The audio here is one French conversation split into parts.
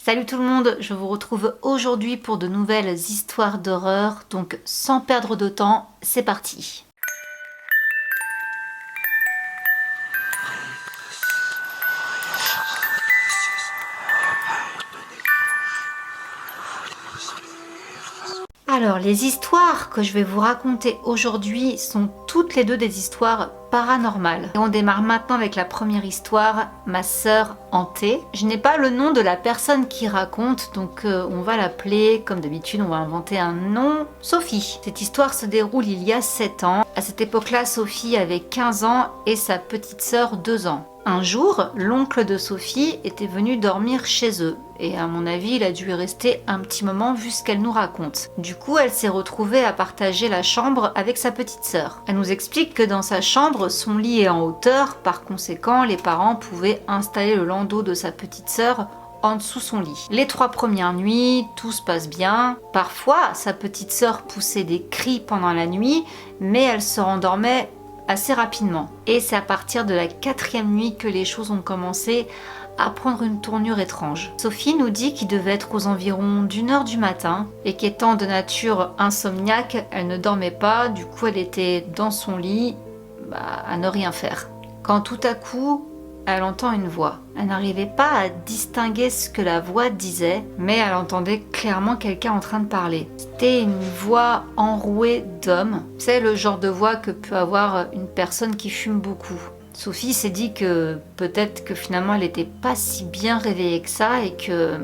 Salut tout le monde, je vous retrouve aujourd'hui pour de nouvelles histoires d'horreur, donc sans perdre de temps, c'est parti. Alors, les histoires que je vais vous raconter aujourd'hui sont toutes les deux des histoires paranormales. Et on démarre maintenant avec la première histoire, ma sœur hantée. Je n'ai pas le nom de la personne qui raconte, donc on va l'appeler, comme d'habitude, on va inventer un nom, Sophie. Cette histoire se déroule il y a 7 ans. À cette époque-là, Sophie avait 15 ans et sa petite sœur 2 ans. Un jour, l'oncle de Sophie était venu dormir chez eux. Et à mon avis, il a dû y rester un petit moment vu ce qu'elle nous raconte. Du coup, elle s'est retrouvée à partager la chambre avec sa petite sœur. Elle nous explique que dans sa chambre, son lit est en hauteur. Par conséquent, les parents pouvaient installer le landau de sa petite sœur en dessous son lit. Les 3 premières nuits, tout se passe bien. Parfois, sa petite sœur poussait des cris pendant la nuit, mais elle se rendormait assez rapidement. Et c'est à partir de la 4e nuit que les choses ont commencé à prendre une tournure étrange. Sophie nous dit qu'il devait être aux environs d'1h du matin et qu'étant de nature insomniaque, elle ne dormait pas, du coup elle était dans son lit à ne rien faire. Quand tout à coup, elle entend une voix. Elle n'arrivait pas à distinguer ce que la voix disait, mais elle entendait clairement quelqu'un en train de parler. C'était une voix enrouée d'homme. C'est le genre de voix que peut avoir une personne qui fume beaucoup. Sophie s'est dit que peut-être que finalement elle n'était pas si bien réveillée que ça et que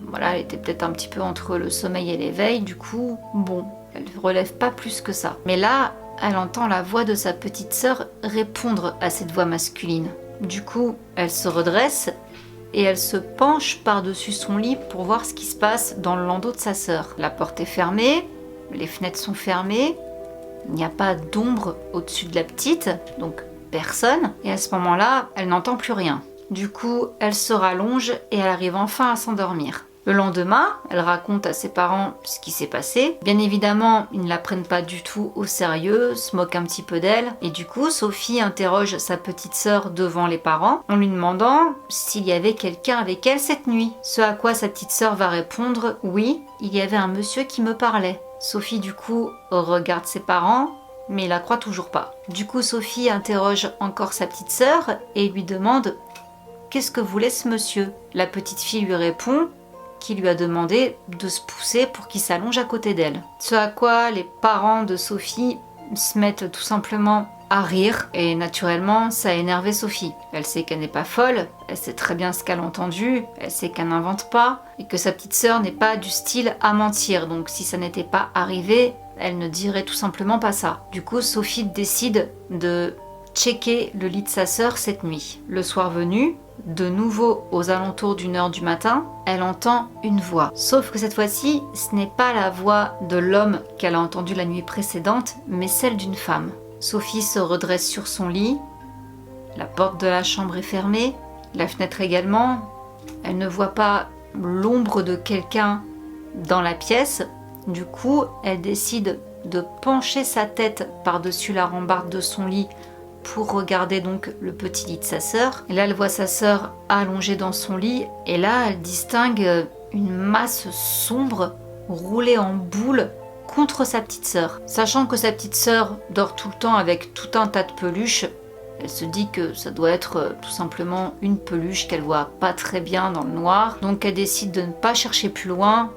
voilà, elle était peut-être un petit peu entre le sommeil et l'éveil. Du coup, bon, elle ne relève pas plus que ça. Mais là, elle entend la voix de sa petite sœur répondre à cette voix masculine. Du coup, elle se redresse et elle se penche par-dessus son lit pour voir ce qui se passe dans le landau de sa sœur. La porte est fermée, les fenêtres sont fermées, il n'y a pas d'ombre au-dessus de la petite, donc personne. Et à ce moment-là, elle n'entend plus rien. Du coup, elle se rallonge et elle arrive enfin à s'endormir. Le lendemain, elle raconte à ses parents ce qui s'est passé. Bien évidemment, ils ne la prennent pas du tout au sérieux, se moquent un petit peu d'elle. Et du coup, Sophie interroge sa petite sœur devant les parents en lui demandant s'il y avait quelqu'un avec elle cette nuit. Ce à quoi sa petite sœur va répondre « Oui, il y avait un monsieur qui me parlait ». Sophie, du coup, regarde ses parents, mais il la croit toujours pas. Du coup, Sophie interroge encore sa petite sœur et lui demande « Qu'est-ce que voulait ce monsieur ?» La petite fille lui répond qui lui a demandé de se pousser pour qu'il s'allonge à côté d'elle. Ce à quoi les parents de Sophie se mettent tout simplement à rire et naturellement ça a énervé Sophie. Elle sait qu'elle n'est pas folle, elle sait très bien ce qu'elle a entendu, elle sait qu'elle n'invente pas et que sa petite sœur n'est pas du style à mentir, donc si ça n'était pas arrivé, elle ne dirait tout simplement pas ça. Du coup, Sophie décide de checker le lit de sa sœur cette nuit. Le soir venu, de nouveau aux alentours d'1h du matin, elle entend une voix. Sauf que cette fois-ci, ce n'est pas la voix de l'homme qu'elle a entendu la nuit précédente, mais celle d'une femme. Sophie se redresse sur son lit, la porte de la chambre est fermée, la fenêtre également. Elle ne voit pas l'ombre de quelqu'un dans la pièce. Du coup, elle décide de pencher sa tête par-dessus la rambarde de son lit pour regarder donc le petit lit de sa sœur. Et là, elle voit sa sœur allongée dans son lit. Et là, elle distingue une masse sombre roulée en boule contre sa petite sœur. Sachant que sa petite sœur dort tout le temps avec tout un tas de peluches, elle se dit que ça doit être tout simplement une peluche qu'elle voit pas très bien dans le noir. Donc elle décide de ne pas chercher plus loin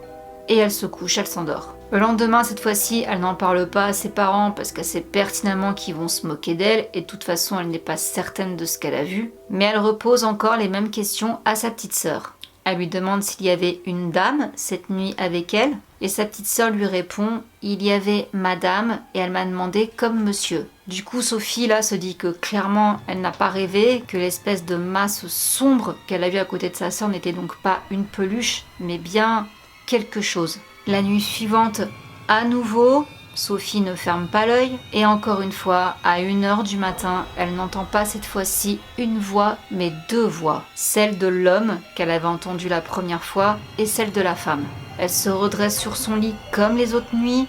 et elle se couche, elle s'endort. Le lendemain, cette fois-ci, elle n'en parle pas à ses parents parce qu'elle sait pertinemment qu'ils vont se moquer d'elle et de toute façon, elle n'est pas certaine de ce qu'elle a vu. Mais elle repose encore les mêmes questions à sa petite sœur. Elle lui demande s'il y avait une dame cette nuit avec elle et sa petite sœur lui répond « Il y avait madame et elle m'a demandé comme monsieur ». Du coup, Sophie là se dit que clairement, elle n'a pas rêvé, que l'espèce de masse sombre qu'elle a vue à côté de sa sœur n'était donc pas une peluche, mais bien quelque chose. La nuit suivante, à nouveau, Sophie ne ferme pas l'œil et encore une fois, à 1h du matin, elle n'entend pas cette fois-ci une voix, mais 2 voix. Celle de l'homme qu'elle avait entendue la première fois et celle de la femme. Elle se redresse sur son lit comme les autres nuits.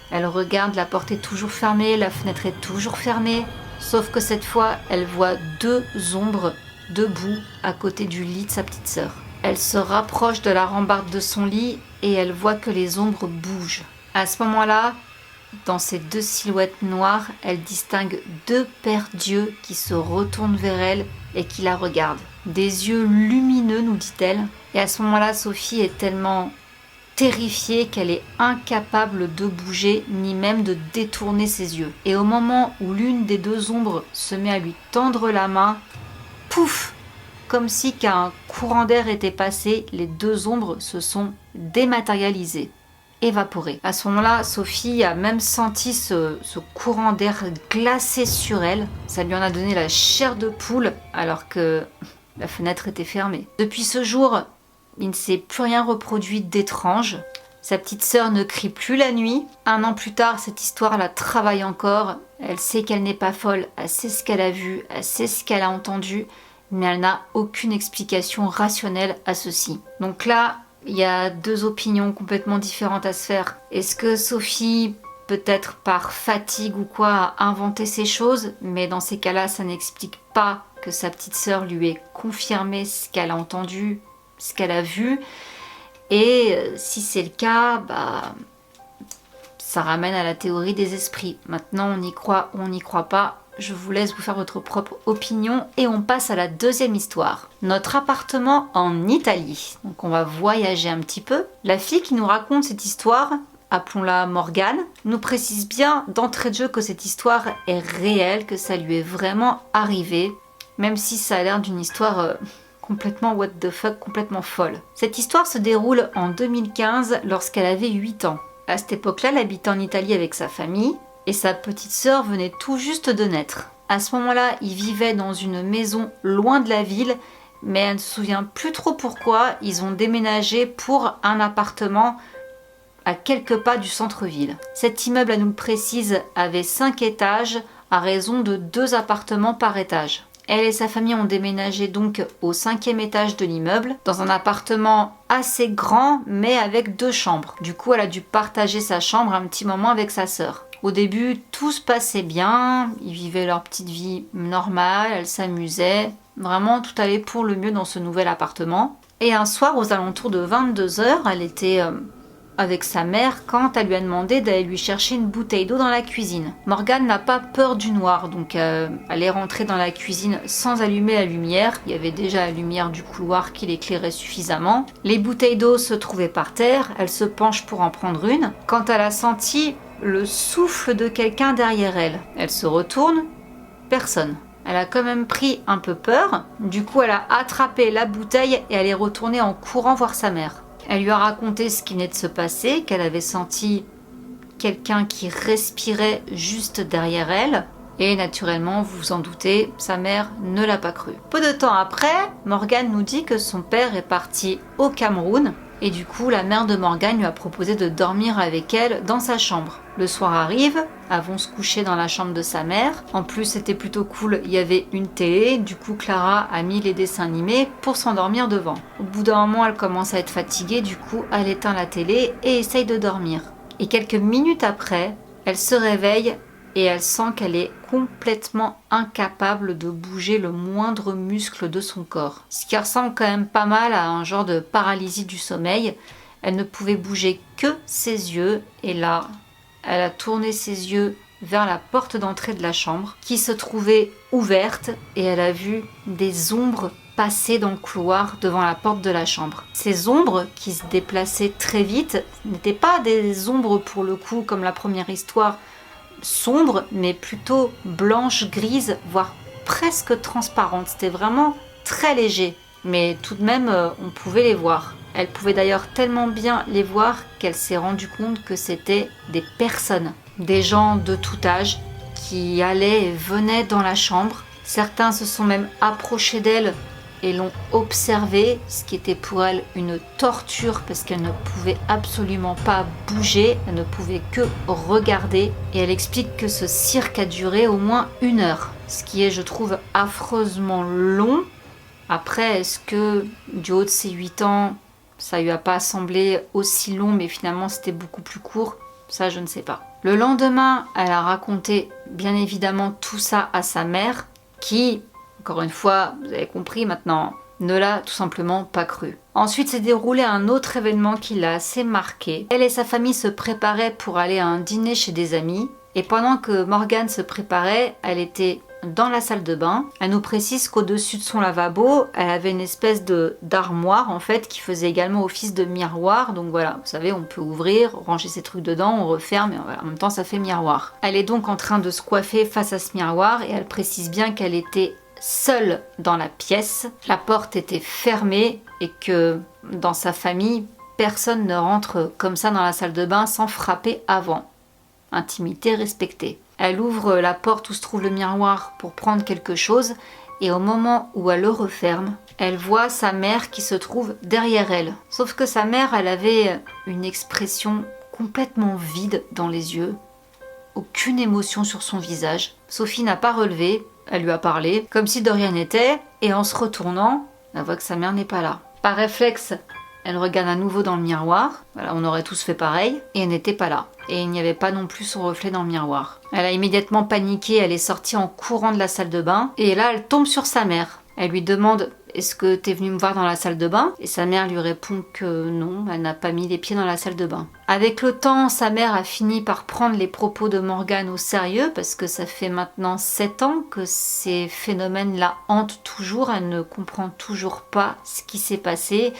Elle regarde, la porte est toujours fermée, la fenêtre est toujours fermée. Sauf que cette fois, elle voit 2 ombres debout à côté du lit de sa petite sœur. Elle se rapproche de la rambarde de son lit et elle voit que les ombres bougent. À ce moment-là, dans ces deux silhouettes noires, elle distingue deux paires d'yeux qui se retournent vers elle et qui la regardent. Des yeux lumineux, nous dit-elle. Et à ce moment-là, Sophie est tellement terrifiée qu'elle est incapable de bouger ni même de détourner ses yeux. Et au moment où l'une des deux ombres se met à lui tendre la main, pouf! Comme si qu'un courant d'air était passé, les deux ombres se sont dématérialisées, évaporées. À ce moment-là, Sophie a même senti ce courant d'air glacé sur elle. Ça lui en a donné la chair de poule alors que la fenêtre était fermée. Depuis ce jour, il ne s'est plus rien reproduit d'étrange. Sa petite sœur ne crie plus la nuit. 1 an plus tard, cette histoire la travaille encore. Elle sait qu'elle n'est pas folle, elle sait ce qu'elle a vu, elle sait ce qu'elle a entendu, mais elle n'a aucune explication rationnelle à ceci. Donc là, il y a deux opinions complètement différentes à se faire. Est-ce que Sophie, peut-être par fatigue ou quoi, a inventé ces choses? Mais dans ces cas-là, ça n'explique pas que sa petite sœur lui ait confirmé ce qu'elle a entendu, ce qu'elle a vu. Et si c'est le cas, ça ramène à la théorie des esprits. Maintenant, on y croit ou on n'y croit pas. Je vous laisse vous faire votre propre opinion et on passe à la deuxième histoire. Notre appartement en Italie. Donc on va voyager un petit peu. La fille qui nous raconte cette histoire, appelons-la Morgane, nous précise bien d'entrée de jeu que cette histoire est réelle, que ça lui est vraiment arrivé, même si ça a l'air d'une histoire complètement what the fuck, complètement folle. Cette histoire se déroule en 2015 lorsqu'elle avait 8 ans. À cette époque-là, elle habitait en Italie avec sa famille et sa petite sœur venait tout juste de naître. À ce moment-là, ils vivaient dans une maison loin de la ville, mais elle ne se souvient plus trop pourquoi ils ont déménagé pour un appartement à quelques pas du centre-ville. Cet immeuble, elle nous le précise, avait 5 étages à raison de 2 appartements par étage. Elle et sa famille ont déménagé donc au 5e étage de l'immeuble, dans un appartement assez grand, mais avec 2 chambres. Du coup, elle a dû partager sa chambre un petit moment avec sa sœur. Au début, tout se passait bien, ils vivaient leur petite vie normale, elles s'amusaient. Vraiment, tout allait pour le mieux dans ce nouvel appartement. Et un soir, aux alentours de 22h, elle était avec sa mère quand elle lui a demandé d'aller lui chercher une bouteille d'eau dans la cuisine. Morgane n'a pas peur du noir, donc elle est rentrée dans la cuisine sans allumer la lumière. Il y avait déjà la lumière du couloir qui l'éclairait suffisamment. Les bouteilles d'eau se trouvaient par terre, elle se penche pour en prendre une. Quand elle a senti le souffle de quelqu'un derrière elle, elle se retourne, personne. Elle a quand même pris un peu peur, du coup elle a attrapé la bouteille et elle est retournée en courant voir sa mère. Elle lui a raconté ce qui venait de se passer, qu'elle avait senti quelqu'un qui respirait juste derrière elle. Et naturellement, vous vous en doutez, sa mère ne l'a pas cru. Peu de temps après, Morgane nous dit que son père est parti au Cameroun. Et du coup, la mère de Morgane lui a proposé de dormir avec elle dans sa chambre. Le soir arrive, elles vont se coucher dans la chambre de sa mère. En plus, c'était plutôt cool, il y avait une télé. Du coup, Clara a mis les dessins animés pour s'endormir devant. Au bout d'un moment, elle commence à être fatiguée. Du coup, elle éteint la télé et essaye de dormir. Et quelques minutes après, elle se réveille et elle sent qu'elle est complètement incapable de bouger le moindre muscle de son corps. Ce qui ressemble quand même pas mal à un genre de paralysie du sommeil. Elle ne pouvait bouger que ses yeux et là, elle a tourné ses yeux vers la porte d'entrée de la chambre qui se trouvait ouverte et elle a vu des ombres passer dans le couloir devant la porte de la chambre. Ces ombres qui se déplaçaient très vite n'étaient pas des ombres pour le coup comme la première histoire, sombre, mais plutôt blanche, grise, voire presque transparente. C'était vraiment très léger, mais tout de même, on pouvait les voir. Elle pouvait d'ailleurs tellement bien les voir qu'elle s'est rendue compte que c'était des personnes, des gens de tout âge qui allaient et venaient dans la chambre. Certains se sont même approchés d'elle et l'ont observée, ce qui était pour elle une torture parce qu'elle ne pouvait absolument pas bouger, elle ne pouvait que regarder. Et elle explique que ce cirque a duré au moins 1 heure, ce qui est, je trouve, affreusement long. Après, est-ce que du haut de ses 8 ans, ça lui a pas semblé aussi long, mais finalement c'était beaucoup plus court? Ça, je ne sais pas. Le lendemain, elle a raconté bien évidemment tout ça à sa mère, qui, encore une fois, vous avez compris maintenant, ne l'a tout simplement pas cru. Ensuite s'est déroulé un autre événement qui l'a assez marqué. Elle et sa famille se préparaient pour aller à un dîner chez des amis. Et pendant que Morgane se préparait, elle était dans la salle de bain. Elle nous précise qu'au-dessus de son lavabo, elle avait une espèce d'armoire en fait qui faisait également office de miroir. Donc voilà, vous savez, on peut ouvrir, ranger ses trucs dedans, on referme et en même temps ça fait miroir. Elle est donc en train de se coiffer face à ce miroir et elle précise bien qu'elle était seule dans la pièce. La porte était fermée et que dans sa famille, personne ne rentre comme ça dans la salle de bain sans frapper avant. Intimité respectée. Elle ouvre la porte où se trouve le miroir pour prendre quelque chose et au moment où elle le referme, elle voit sa mère qui se trouve derrière elle. Sauf que sa mère, elle avait une expression complètement vide dans les yeux, aucune émotion sur son visage. Sophie n'a pas relevé, elle lui a parlé comme si de rien n'était et en se retournant, elle voit que sa mère n'est pas là. Par réflexe, elle regarde à nouveau dans le miroir, voilà, on aurait tous fait pareil, et elle n'était pas là. Et il n'y avait pas non plus son reflet dans le miroir. Elle a immédiatement paniqué, elle est sortie en courant de la salle de bain, et là elle tombe sur sa mère. Elle lui demande « Est-ce que t'es venue me voir dans la salle de bain ?» Et sa mère lui répond que non, elle n'a pas mis les pieds dans la salle de bain. Avec le temps, sa mère a fini par prendre les propos de Morgane au sérieux, parce que ça fait maintenant 7 ans que ces phénomènes la hantent toujours, elle ne comprend toujours pas ce qui s'est passé.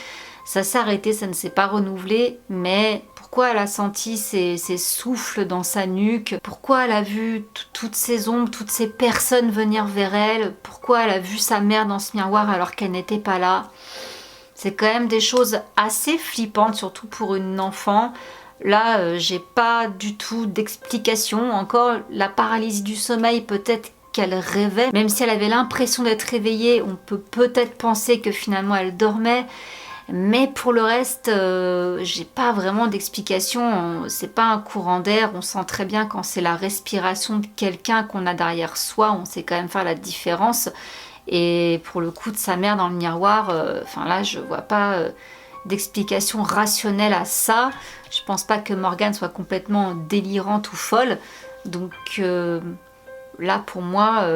Ça s'est arrêté, ça ne s'est pas renouvelé, mais pourquoi elle a senti ces souffles dans sa nuque? Pourquoi elle a vu toutes ces ombres, toutes ces personnes venir vers elle? Pourquoi elle a vu sa mère dans ce miroir alors qu'elle n'était pas là? C'est quand même des choses assez flippantes, surtout pour une enfant. Là, j'ai pas du tout d'explication. Encore, la paralysie du sommeil, peut-être qu'elle rêvait. Même si elle avait l'impression d'être réveillée, on peut peut-être penser que finalement elle dormait. Mais pour le reste, j'ai pas vraiment d'explication. C'est pas un courant d'air. On sent très bien quand c'est la respiration de quelqu'un qu'on a derrière soi. On sait quand même faire la différence. Et pour le coup de sa mère dans le miroir, là, je vois pas d'explication rationnelle à ça. Je pense pas que Morgane soit complètement délirante ou folle. Donc là, pour moi,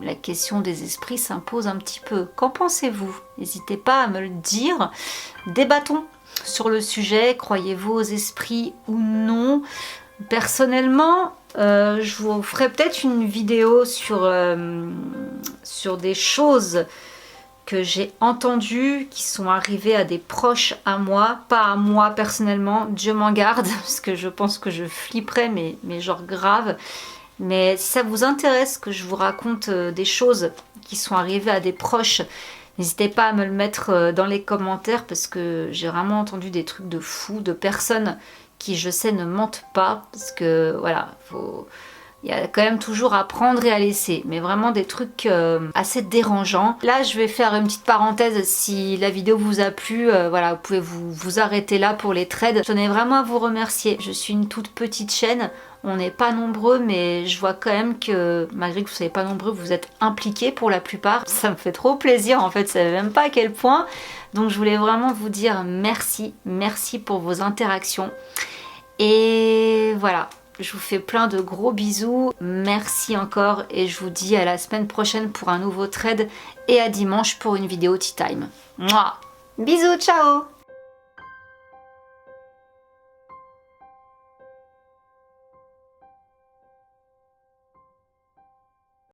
la question des esprits s'impose un petit peu. Qu'en pensez-vous? N'hésitez pas à me le dire. Débattons sur le sujet. Croyez-vous aux esprits ou non? Personnellement, je vous ferai peut-être une vidéo sur des choses que j'ai entendues, qui sont arrivées à des proches à moi, pas à moi personnellement, Dieu m'en garde, parce que je pense que je flipperais, mais genre grave. Mais si ça vous intéresse que je vous raconte des choses qui sont arrivées à des proches, n'hésitez pas à me le mettre dans les commentaires parce que j'ai vraiment entendu des trucs de fous, de personnes qui je sais ne mentent pas. Parce que voilà, il y a quand même toujours à prendre et à laisser. Mais vraiment des trucs assez dérangeants. Là, je vais faire une petite parenthèse. Si la vidéo vous a plu, voilà, vous pouvez vous arrêter là pour les trades. Je tenais vraiment à vous remercier. Je suis une toute petite chaîne. On n'est pas nombreux, mais je vois quand même que, malgré que vous ne soyez pas nombreux, vous êtes impliqués pour la plupart. Ça me fait trop plaisir, en fait, je ne savais même pas à quel point. Donc je voulais vraiment vous dire merci, merci pour vos interactions. Et voilà, je vous fais plein de gros bisous. Merci encore et je vous dis à la semaine prochaine pour un nouveau trade et à dimanche pour une vidéo tea time. Mouah. Bisous, ciao!